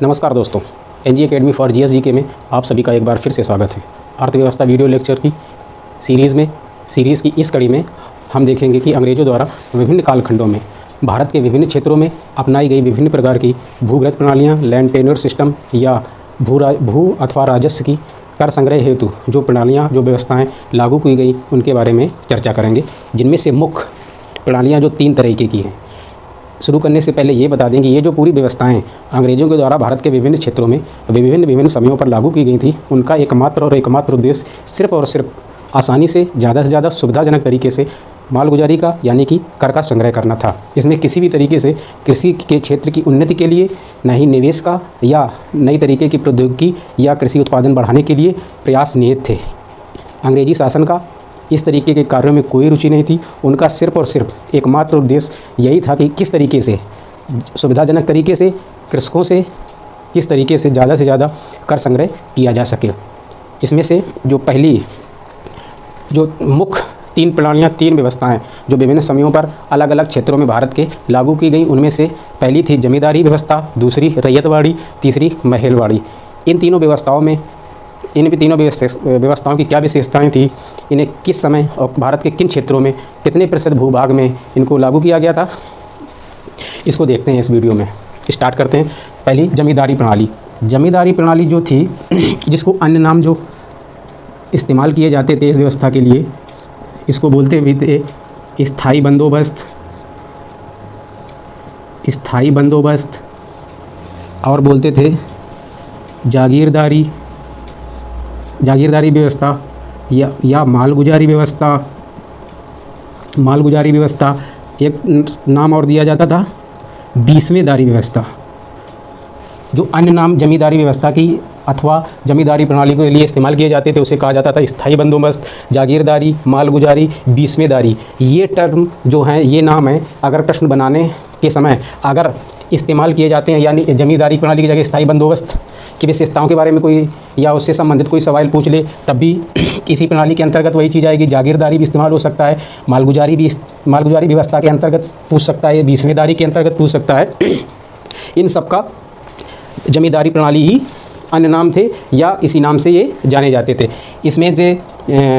नमस्कार दोस्तों, NG academy for जीएसजीके में आप सभी का एक बार फिर से स्वागत है। अर्थव्यवस्था वीडियो लेक्चर की सीरीज़ की इस कड़ी में हम देखेंगे कि अंग्रेज़ों द्वारा विभिन्न कालखंडों में भारत के विभिन्न क्षेत्रों में अपनाई गई विभिन्न प्रकार की भूगत प्रणालियाँ, लैंड टेन्योर सिस्टम या भू अथवा राजस्व की कर संग्रह हेतु जो प्रणालियाँ, जो व्यवस्थाएँ लागू की गई उनके बारे में चर्चा करेंगे, जिनमें से मुख्य प्रणालियाँ जो 3 तरीके की हैं। शुरू करने से पहले ये बता दें कि ये जो पूरी व्यवस्थाएं अंग्रेज़ों के द्वारा भारत के विभिन्न क्षेत्रों में विभिन्न समयों पर लागू की गई थी, उनका एकमात्र उद्देश्य सिर्फ और सिर्फ आसानी से ज़्यादा सुविधाजनक तरीके से मालगुजारी का यानी कि कर का संग्रह करना था। इसमें किसी भी तरीके से कृषि के क्षेत्र की उन्नति के लिए, न ही निवेश का या नई तरीके की प्रौद्योगिकी या कृषि उत्पादन बढ़ाने के लिए प्रयास निहित थे। अंग्रेजी शासन का इस तरीके के कार्यों में कोई रुचि नहीं थी। उनका सिर्फ और सिर्फ एकमात्र उद्देश्य यही था कि किस तरीके से सुविधाजनक तरीके से कृषकों से किस तरीके से ज़्यादा कर संग्रह किया जा सके। इसमें से जो पहली जो मुख्य 3 प्रणालियाँ, 3 व्यवस्थाएं जो विभिन्न समयों पर अलग अलग क्षेत्रों में भारत के लागू की गई, उनमें से पहली थी जमींदारी व्यवस्था, दूसरी रैयतवाड़ी, तीसरी महलवाड़ी। इन तीनों व्यवस्थाओं की क्या विशेषताएं थी, इन्हें किस समय और भारत के किन क्षेत्रों में कितने प्रतिशत भूभाग में इनको लागू किया गया था, इसको देखते हैं इस वीडियो में। स्टार्ट करते हैं। पहली जमींदारी प्रणाली। जमींदारी प्रणाली जो थी, जिसको अन्य नाम जो इस्तेमाल किए जाते थे इस व्यवस्था के लिए, इसको बोलते भी थे स्थायी बंदोबस्त और बोलते थे जागीरदारी व्यवस्था या मालगुजारी व्यवस्था। एक नाम और दिया जाता था बीसवेदारी व्यवस्था। जो अन्य नाम जमींदारी व्यवस्था की अथवा जमींदारी प्रणाली के लिए इस्तेमाल किए जाते थे उसे कहा जाता था स्थायी बंदोबस्त, जागीरदारी, मालगुजारी, बीसवेदारी। ये टर्म जो हैं, ये नाम है, अगर प्रश्न बनाने के समय अगर इस्तेमाल किए जाते हैं, यानी जमींदारी प्रणाली की जगह स्थायी बंदोबस्त की विशेषताओं के बारे में कोई या उससे संबंधित कोई सवाल पूछ ले, तब भी इसी प्रणाली के अंतर्गत वही चीज़ आएगी। जागीरदारी भी इस्तेमाल हो सकता है, मालगुजारी व्यवस्था के अंतर्गत पूछ सकता है, बीसवेदारी के अंतर्गत पूछ सकता है। इन सब का जमींदारी प्रणाली ही अन्य नाम थे या इसी नाम से ये जाने जाते थे। इसमें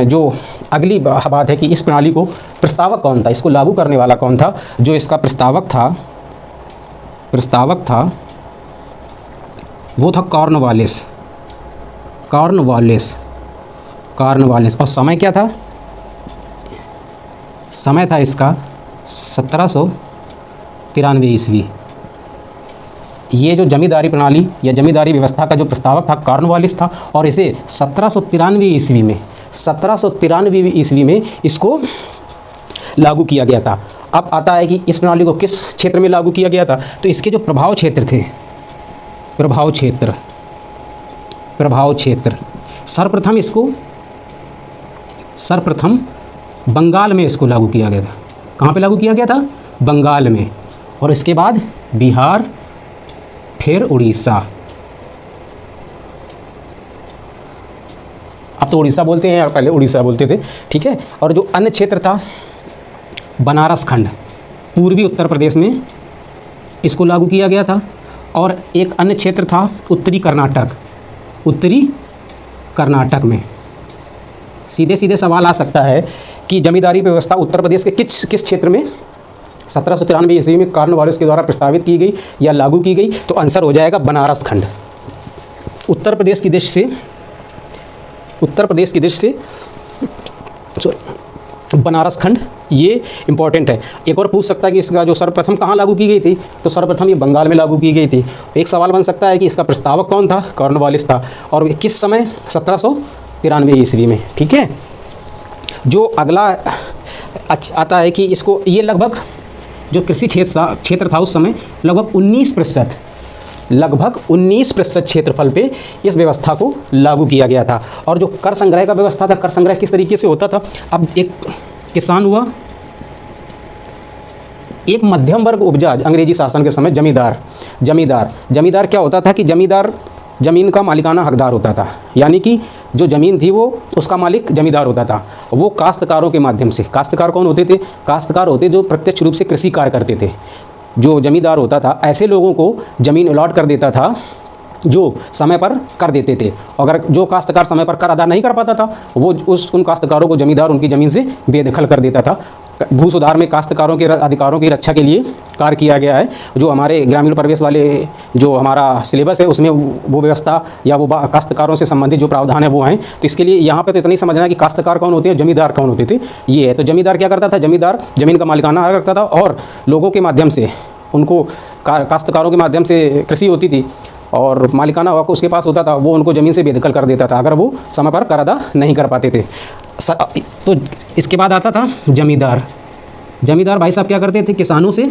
जो अगली बात है कि इस प्रणाली को प्रस्तावक कौन था, इसको लागू करने वाला कौन था। जो इसका प्रस्तावक था वो था कॉर्नवालिस। और समय क्या था? समय था इसका 1793 ईस्वी। ये जो जमींदारी प्रणाली या जमींदारी व्यवस्था का जो प्रस्तावक था कॉर्नवालिस था, और इसे 1793 ईस्वी में इसको लागू किया गया था। अब आता है कि इस प्रणाली को किस क्षेत्र में लागू किया गया था, तो इसके जो प्रभाव क्षेत्र थे, प्रभाव क्षेत्र सर्वप्रथम बंगाल में इसको लागू किया गया था। कहाँ पे लागू किया गया था? बंगाल में। और इसके बाद बिहार, फिर उड़ीसा। अब तो उड़ीसा बोलते हैं, और पहले उड़ीसा बोलते थे, ठीक है। और जो अन्य क्षेत्र था बनारस खंड, पूर्वी उत्तर प्रदेश में इसको लागू किया गया था। और एक अन्य क्षेत्र था उत्तरी कर्नाटक में। सीधे सवाल आ सकता है कि जमींदारी व्यवस्था उत्तर प्रदेश के किस क्षेत्र में 1793 ईस्वी में कॉर्नवालिस के द्वारा प्रस्तावित की गई या लागू की गई, तो आंसर हो जाएगा बनारस खंड। उत्तर प्रदेश की दृष्टि से बनारस खंड ये इम्पॉर्टेंट है। एक और पूछ सकता है कि इसका जो सर्वप्रथम कहाँ लागू की गई थी, तो सर्वप्रथम ये बंगाल में लागू की गई थी। एक सवाल बन सकता है कि इसका प्रस्तावक कौन था? कॉर्नवालिस था। और किस समय? 1793 ईस्वी में, ठीक है। जो अगला आता है कि इसको ये लगभग जो कृषि क्षेत्र था उस समय लगभग 19% क्षेत्रफल पे इस व्यवस्था को लागू किया गया था। और जो कर संग्रह का व्यवस्था था, कर संग्रह किस तरीके से होता था? अब एक किसान हुआ, एक मध्यम वर्ग उपजा अंग्रेजी शासन के समय जमींदार क्या होता था कि जमींदार ज़मीन का मालिकाना हकदार होता था, यानी कि जो ज़मीन थी वो उसका मालिक जमींदार होता था। वो काश्तकारों के माध्यम से, काश्तकार कौन होते थे? काश्तकार होते जो प्रत्यक्ष रूप से कृषि कार्य करते थे। जो जमींदार होता था ऐसे लोगों को ज़मीन अलॉट कर देता था जो समय पर कर देते थे। अगर जो काश्तकार समय पर कर अदा नहीं कर पाता था, वो उन काश्तकारों को ज़मींदार उनकी ज़मीन से बेदखल कर देता था। भू सुधार में काश्तकारों के अधिकारों की रक्षा के लिए कार्य किया गया है। जो हमारे ग्रामीण परिवेश वाले जो हमारा सिलेबस है उसमें वो व्यवस्था या वो काश्तकारों से संबंधित जो प्रावधान है वो हैं। तो इसके लिए यहाँ पे तो इतना ही समझना है कि काश्तकार कौन होते हैं, ज़मींदार कौन होते थे, ये है। तो ज़मींदार क्या करता था, ज़मींदार ज़मीन का मालिकाना हक रखता था और लोगों के माध्यम से उनको काश्तकारों के माध्यम से कृषि होती थी और मालिकाना हक उसके पास होता था, वो उनको ज़मीन से बेदखल कर देता था अगर वो समय पर कर अदा नहीं कर पाते थे। तो इसके बाद आता था ज़मींदार। ज़मींदार भाई साहब क्या करते थे, किसानों से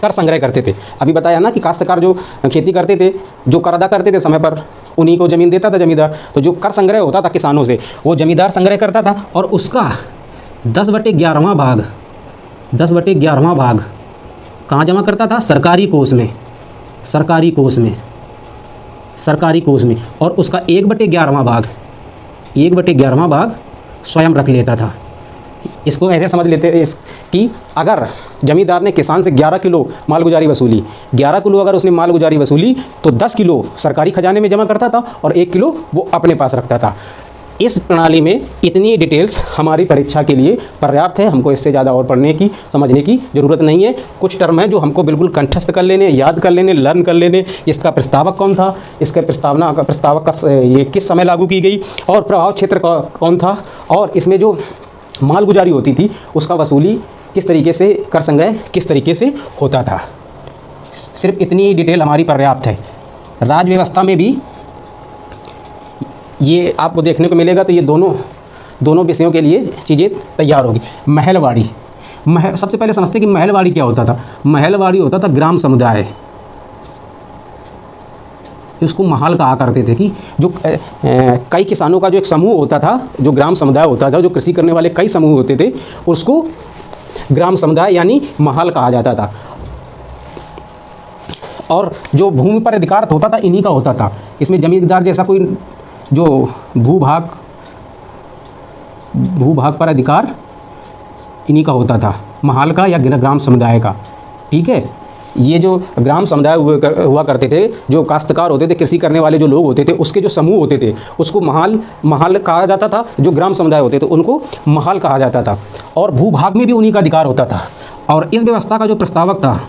कर संग्रह करते थे। अभी बताया ना कि काश्तकार जो खेती करते थे, जो कर अदा करते थे समय पर, उन्हीं को ज़मीन देता था ज़मींदार। तो जो कर संग्रह होता था किसानों से, वो ज़मींदार संग्रह करता था और उसका 10/11वां भाग 10/11वां भाग कहाँ जमा करता था, सरकारी कोष में, सरकारी कोष में, सरकारी कोष में। और उसका 1/11वां भाग 1/11वां भाग स्वयं रख लेता था। इसको ऐसे समझ लेते कि अगर ज़मींदार ने किसान से 11 किलो मालगुजारी वसूली, 11 किलो अगर उसने मालगुजारी वसूली तो 10 किलो सरकारी खजाने में जमा करता था और 1 किलो वो अपने पास रखता था। इस प्रणाली में इतनी डिटेल्स हमारी परीक्षा के लिए पर्याप्त है। हमको इससे ज़्यादा और पढ़ने की, समझने की ज़रूरत नहीं है। कुछ टर्म है जो हमको बिल्कुल कंठस्थ कर लेने, याद कर लेने, लर्न कर लेने। इसका प्रस्तावक कौन था, इसके प्रस्तावक का ये किस समय लागू की गई और प्रभाव क्षेत्र कौन था, और इसमें जो मालगुजारी होती थी उसका वसूली किस तरीके से, कर संग्रह किस तरीके से होता था। सिर्फ इतनी डिटेल हमारी पर्याप्त है। राज्य व्यवस्था में भी ये आपको देखने को मिलेगा। तो ये दोनों विषयों के लिए चीज़ें तैयार होगी। महलवाड़ी, सबसे पहले समझते हैं कि महलवाड़ी क्या होता था। महलवाड़ी होता था ग्राम समुदाय, उसको महाल कहा करते थे। कि जो कई किसानों का जो एक समूह होता था, जो ग्राम समुदाय होता था, जो कृषि करने वाले कई समूह होते थे, उसको ग्राम समुदाय यानी महाल कहा जाता था। और जो भूमि पर अधिकार होता था इन्हीं का होता था। इसमें जमींदार जैसा कोई जो भूभाग पर अधिकार इन्हीं का होता था, महाल का या ग्राम समुदाय का। ठीक है, ये जो ग्राम समुदाय हुआ करते थे, जो काश्तकार होते थे, कृषि करने वाले जो लोग होते थे, उसके जो समूह होते थे उसको महाल कहा जाता था। जो ग्राम समुदाय होते थे उनको महाल कहा जाता था। और भूभाग में भी उन्हीं का अधिकार होता था। और इस व्यवस्था का जो प्रस्तावक था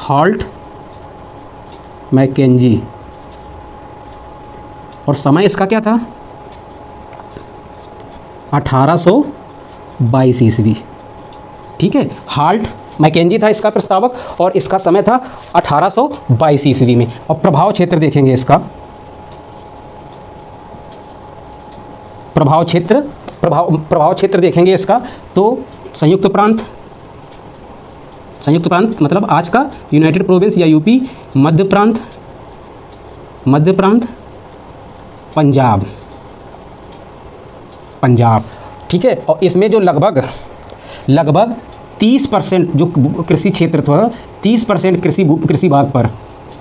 हॉल्ट मैकेंजी, और समय इसका क्या था, 1822 ईस्वी। ठीक है, हॉल्ट मैकेंजी था इसका प्रस्तावक और इसका समय था 1822 ईस्वी में। और प्रभाव क्षेत्र देखेंगे इसका, प्रभाव क्षेत्र देखेंगे इसका। तो संयुक्त प्रांत मतलब आज का यूनाइटेड प्रोविंस या यूपी, मध्य प्रांत, पंजाब। ठीक है, और इसमें जो लगभग 30% जो कृषि क्षेत्र था, 30% कृषि भाग पर,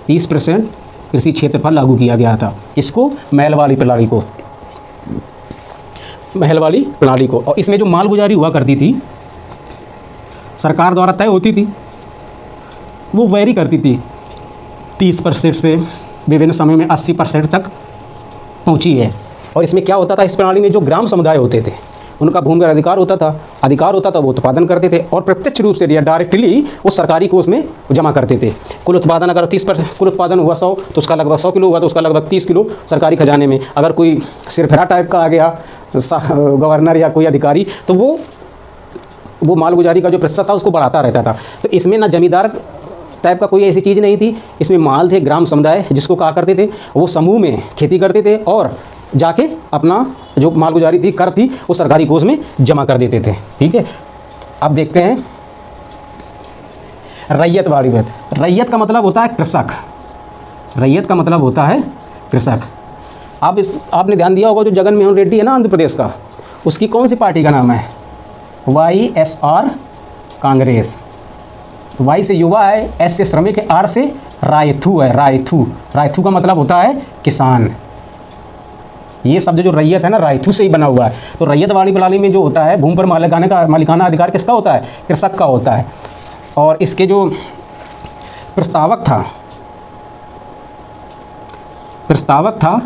30% कृषि क्षेत्र पर लागू किया गया था। इसको महलवाड़ी प्रणाली को। और इसमें जो मालगुजारी हुआ करती थी सरकार द्वारा तय होती थी, वो वेरी करती थी। 30% से विभिन्न समय में 80% तक पहुंची है। और इसमें क्या होता था, इस प्रणाली में जो ग्राम समुदाय होते थे उनका भूमि पर अधिकार होता था, वो उत्पादन करते थे और प्रत्यक्ष रूप से या डायरेक्टली वो सरकारी कोष में जमा करते थे। कुल उत्पादन अगर 30%, कुल उत्पादन हुआ 100 तो उसका लगभग 100 किलो हुआ तो उसका लगभग 30 किलो सरकारी खजाने में। अगर कोई सिरफिरा टाइप का आ गया गवर्नर या कोई अधिकारी, तो वो मालगुजारी का जो प्रतिशत था उसको बढ़ाता रहता था। तो इसमें ना जमींदार टाइप का कोई ऐसी चीज़ नहीं थी। इसमें माल थे, ग्राम समुदाय जिसको कहा करते थे, वो समूह में खेती करते थे और जाके अपना जो मालगुजारी थी, कर थी, वो सरकारी कोष में जमा कर देते थे। ठीक है, अब देखते हैं रैयतवाड़ी। रैयत का मतलब होता है कृषक, रैयत का मतलब होता है कृषक। आपने ध्यान दिया होगा जो जगन मोहन रेड्डी है ना आंध्र प्रदेश का, उसकी कौन सी पार्टी का नाम है, YSR कांग्रेस। तो Y से युवा है, S से श्रमिक है, R से रायथू है। रायथू का मतलब होता है किसान। ये शब्द जो रैयत है ना, रायथू से ही बना हुआ है। तो रैयतवाड़ी प्रणाली में जो होता है, भूमि पर मालिकाना अधिकार किसका होता है, कृषक का होता है। और इसके जो प्रस्तावक था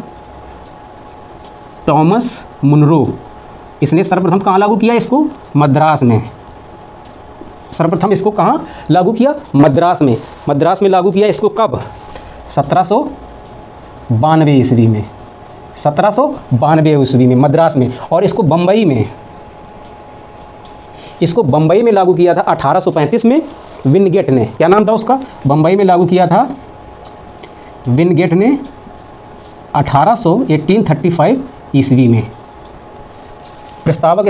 टॉमस मुनरो। इसने सर्वप्रथम कहाँ लागू किया इसको? मद्रास में। सर्वप्रथम इसको कहाँ लागू किया? मद्रास में। मद्रास में लागू किया इसको कब? 1792 ईस्वी में। 1792 ईस्वी में मद्रास में। और इसको बम्बई में लागू किया था 1835 में विनगेट ने। क्या नाम था उसका? बम्बई में लागू किया था विनगेट ने 1835 ईस्वी में। प्रस्तावक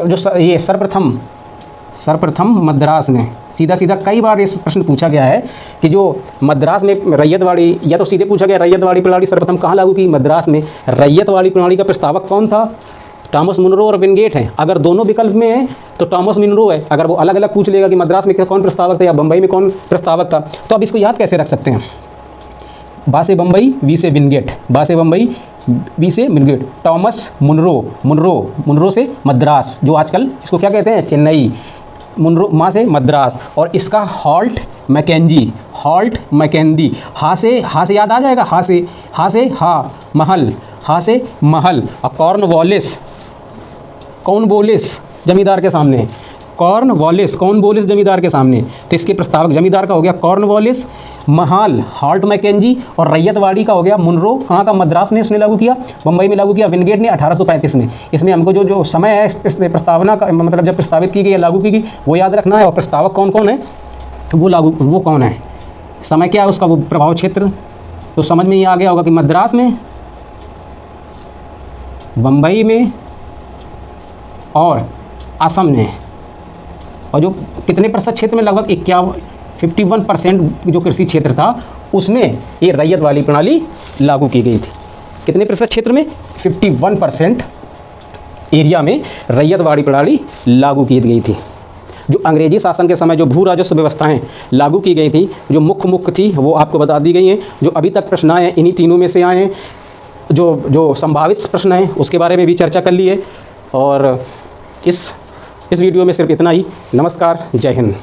जो ये सर्वप्रथम मद्रास में। सीधा कई बार इस प्रश्न पूछा गया है कि जो मद्रास में रैयतवाड़ी, या तो सीधे पूछा गया रैयतवाड़ी प्रणाली सर्वप्रथम कहाँ लागू की? मद्रास में। रैयतवाड़ी प्रणाली का प्रस्तावक कौन था? टॉमस मुनरो और विनगेट हैं। अगर दोनों विकल्प में है तो टॉमस मुनरो है। अगर वो अलग अलग पूछ लेगा कि मद्रास में कौन प्रस्तावक था या बम्बई में कौन प्रस्तावक था, तो अब इसको याद कैसे रख सकते हैं? बा से बम्बई, वी से विनगेट। बा से बम्बई, वी से विनगेट। टॉमस मुनरो से मद्रास, जो आजकल इसको क्या कहते हैं? चेन्नई। मुनरो, माँ से मद्रास। और इसका हॉल्ट मैकेंजी। हा से याद आ जाएगा। हा से महल। और कॉर्नवालिस जमींदार के सामने। कॉर्नवालिस जमींदार के सामने। तो इसके प्रस्तावक जमींदार का हो गया कॉर्नवालिस, महल हॉल्ट मैकेंजी, और रैयतवाड़ी का हो गया मुनरो। कहाँ का? मद्रास ने इसने लागू किया, बम्बई में लागू किया, विनगेट ने 1835 में। इसमें हमको जो समय है इस प्रस्तावना का, मतलब जब प्रस्तावित की गई या लागू की गई, वो याद रखना है। और प्रस्तावक कौन कौन है, वो कौन है, समय क्या है उसका, वो प्रभाव क्षेत्र। तो समझ में ये आ गया होगा कि मद्रास में, बम्बई में और असम में। और जो कितने प्रतिशत क्षेत्र में? लगभग 51% जो कृषि क्षेत्र था उसमें ये रैयत वाली प्रणाली लागू की गई थी। कितने प्रतिशत क्षेत्र में? 51% एरिया में रैयत वाली प्रणाली लागू की गई थी। जो अंग्रेजी शासन के समय जो भू राजस्व व्यवस्थाएं लागू की गई थी, जो मुख्य थी, वो आपको बता दी गई हैं। जो अभी तक प्रश्न आए हैं इन्हीं तीनों में से आए हैं। जो संभावित प्रश्न हैं उसके बारे में भी चर्चा कर ली है। और इस वीडियो में सिर्फ इतना ही। नमस्कार, जय हिंद।